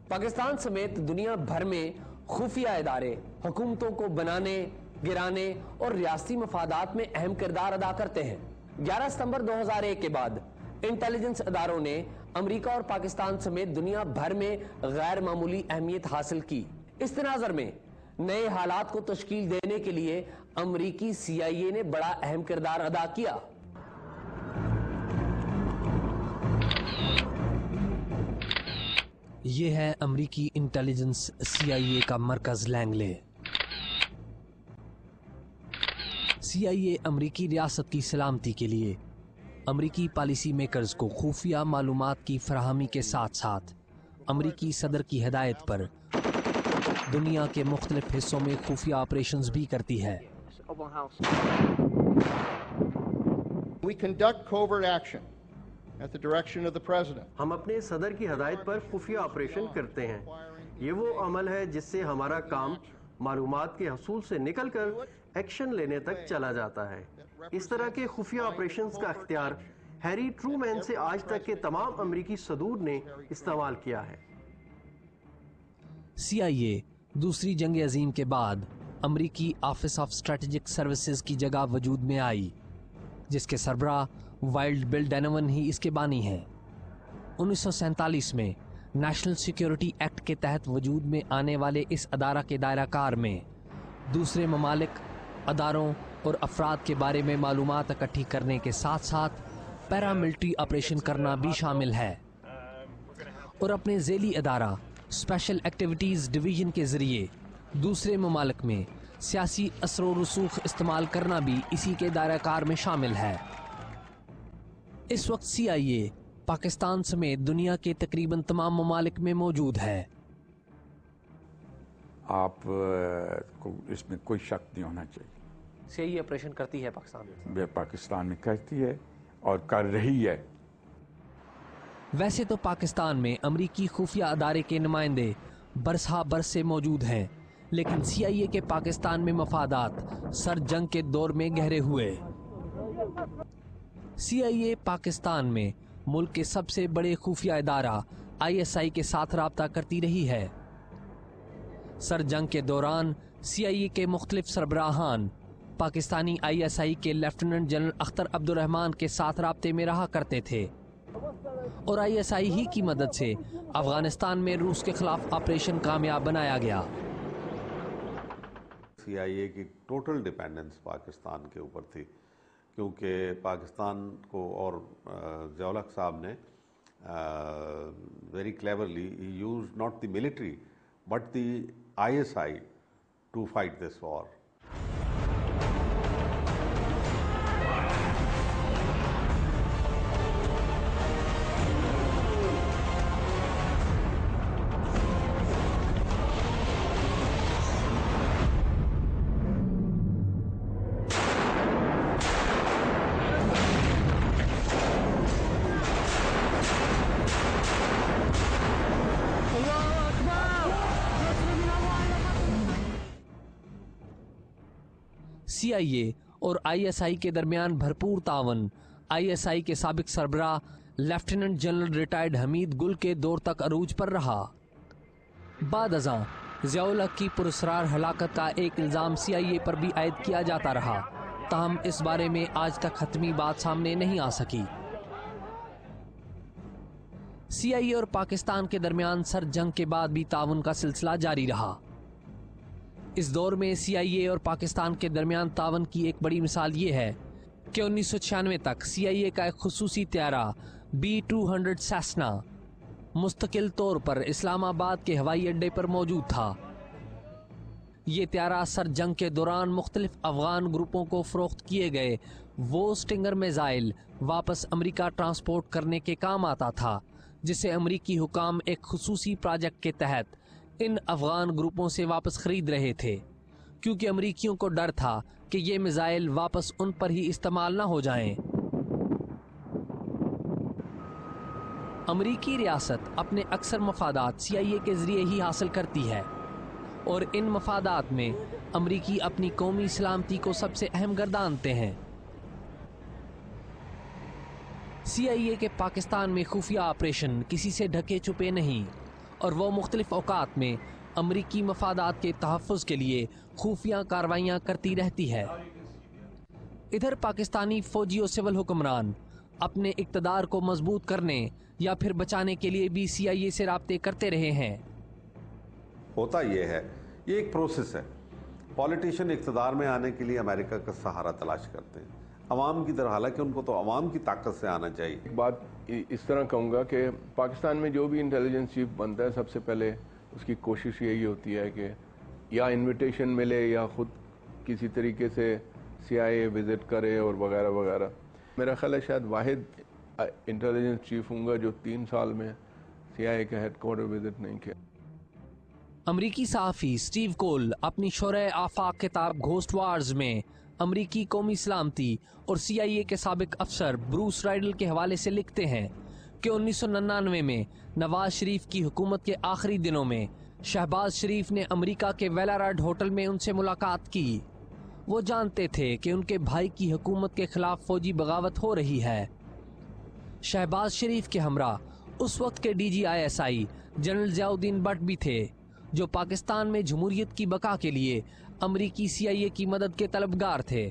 پاکستان سمیت دنیا بھر میں خفیہ ادارے حکومتوں کو بنانے، گرانے اور ریاستی مفادات میں اہم کردار ادا کرتے ہیں۔ 11 ستمبر 2001 کے بعد انٹیلیجنس اداروں نے امریکہ اور پاکستان سمیت دنیا بھر میں غیر معمولی اہمیت حاصل کی۔ اس تناظر میں نئے حالات کو تشکیل دینے کے لیے امریکی CIA نے بڑا اہم کردار ادا کیا۔ یہ ہے امریکی انٹیلیجنس CIA کا مرکز لینگلے۔ CIA امریکی ریاست کی سلامتی کے لیے امریکی پالیسی میکرز کو خفیہ معلومات کی فراہمی کے ساتھ ساتھ امریکی صدر کی ہدایت پر دنیا کے مختلف حصوں میں خفیہ آپریشنز بھی کرتی ہے۔ We conduct covert action at the direction of the President. ہم اپنے صدر کی ہدایت پر خفیہ آپریشن کرتے ہیں۔ یہ وہ عمل ہے جس سے ہمارا کام معلومات کے حصول سے نکل کر ایکشن لینے تک چلا جاتا ہے۔ اس طرح کے خفیہ آپریشنز کا اختیار ہیری ٹرومین سے آج تک کے تمام امریکی صدور نے استعمال کیا ہے۔ CIA دوسری جنگ عظیم کے بعد امریکی آفس آف اسٹریٹجک سروسز کی جگہ وجود میں آئی، جس کے سربراہ وائلڈ بل ڈینون ہی اس کے بانی ہیں۔ 1947 میں نیشنل سیکیورٹی ایکٹ کے تحت وجود میں آنے والے اس ادارہ کے دائرہ کار میں دوسرے ممالک، اداروں اور افراد کے بارے میں معلومات اکٹھی کرنے کے ساتھ ساتھ پیراملٹری آپریشن کرنا بھی شامل ہے، اور اپنے ذیلی ادارہ اسپیشل ایکٹیویٹیز ڈویژن کے ذریعے دوسرے ممالک میں سیاسی اثر و رسوخ استعمال کرنا بھی اسی کے دائرہ کار میں شامل ہے۔ اس وقت CIA پاکستان سمیت دنیا کے تقریباً تمام ممالک میں موجود ہے۔ آپ کو اس میں کوئی شک نہیں ہونا چاہیے۔ CIA آپریشن کرتی ہے پاکستان میں؟ پاکستان میں کرتی ہے اور کر رہی ہے۔ ویسے تو پاکستان میں امریکی خفیہ ادارے کے نمائندے برسہ برس سے موجود ہیں، لیکن CIA کے پاکستان میں مفادات سر جنگ کے دور میں گہرے ہوئے۔ CIA پاکستان میں ملک کے سب سے بڑے خفیہ ادارہ ISI کے ساتھ رابطہ کرتی رہی ہے۔ سر جنگ کے دوران CIA کے مختلف سربراہان پاکستانی ISI کے لیفٹیننٹ جنرل اختر عبد الرحمان کے ساتھ رابطے میں رہا کرتے تھے، اور ISI ہی کی مدد سے افغانستان میں روس کے خلاف آپریشن کامیاب بنایا گیا۔ CIA کی ٹوٹل ڈیپینڈنس پاکستان کے اوپر تھی، کیونکہ پاکستان کو اور ضیاء الحق صاحب نے very cleverly use not the military but the ISI to fight this war. CIA اور ISI کے درمیان بھرپور تعاون ISI کے سابق سربراہ لیفٹیننٹ جنرل ریٹائرڈ حمید گل کے دور تک عروج پر رہا۔ بعد ازاں ضیاء الحق کی پراسرار ہلاکت کا ایک الزام CIA پر بھی عائد کیا جاتا رہا، تاہم اس بارے میں آج تک حتمی بات سامنے نہیں آ سکی۔ CIA اور پاکستان کے درمیان سر جنگ کے بعد بھی تعاون کا سلسلہ جاری رہا۔ اس دور میں CIA اور پاکستان کے درمیان تعاون کی ایک بڑی مثال یہ ہے کہ 1996 تک CIA کا ایک خصوصی طیارہ B-200 سیسنا مستقل طور پر اسلام آباد کے ہوائی اڈے پر موجود تھا۔ یہ طیارہ سر جنگ کے دوران مختلف افغان گروپوں کو فروخت کیے گئے وہ سٹنگر میزائل واپس امریکہ ٹرانسپورٹ کرنے کے کام آتا تھا، جسے امریکی حکام ایک خصوصی پروجیکٹ کے تحت ان افغان گروپوں سے واپس خرید رہے تھے، کیونکہ امریکیوں کو ڈر تھا کہ یہ میزائل واپس ان پر ہی استعمال نہ ہو جائیں۔ امریکی ریاست اپنے اکثر مفادات CIA کے ذریعے ہی حاصل کرتی ہے، اور ان مفادات میں امریکی اپنی قومی سلامتی کو سب سے اہم گردانتے ہیں۔ CIA کے پاکستان میں خفیہ آپریشن کسی سے ڈھکے چھپے نہیں، اور وہ مختلف اوقات میں امریکی مفادات کے تحفظ کے لیے خفیہ کارروائیاں کرتی رہتی ہے۔ ادھر پاکستانی فوجی و سول حکمران اپنے اقتدار کو مضبوط کرنے یا پھر بچانے کے لیے بھی CIA سے رابطے کرتے رہے ہیں۔ ہوتا یہ ہے، یہ ایک پروسیس ہے۔ پولیٹیشین اقتدار میں آنے کے لیے امریکہ کا سہارا تلاش کرتے ہیں عوام کی طرح، حالانکہ ان کو تو عوام کی طاقت سے آنا چاہیے۔ ایک بات اس طرح کہوں گا کہ پاکستان میں جو بھی انٹیلیجنس چیف بنتا ہے، سب سے پہلے اس کی کوشش یہی ہوتی ہے کہ یا انویٹیشن ملے یا خود کسی طریقے سے CIA وزٹ کرے اور وغیرہ وغیرہ۔ میرا خیال ہے شاید واحد انٹیلیجنس چیف ہوں گا جو 3 سال میں CIA کا ہیڈ کوارٹر وزٹ نہیں کیا۔ امریکی صحافی سٹیو کول اپنی شرح آفاق کتاب گھوسٹ وارز میں امریکی قومی سلامتی اور CIA کے سابق افسر بروس رائڈل کے حوالے سے لکھتے ہیں کہ 1999 میں نواز شریف کی حکومت کے آخری دنوں میں شہباز شریف نے امریکہ کے ویلارڈ ہوٹل میں ان سے ملاقات کی۔ وہ جانتے تھے کہ ان کے بھائی کی حکومت کے خلاف فوجی بغاوت ہو رہی ہے۔ شہباز شریف کے ہمراہ اس وقت کے DG ISI general Zia Uddin but بھی تھے، جو پاکستان میں جمہوریت کی بقا کے لیے امریکی CIA کی مدد کے طلبگار تھے۔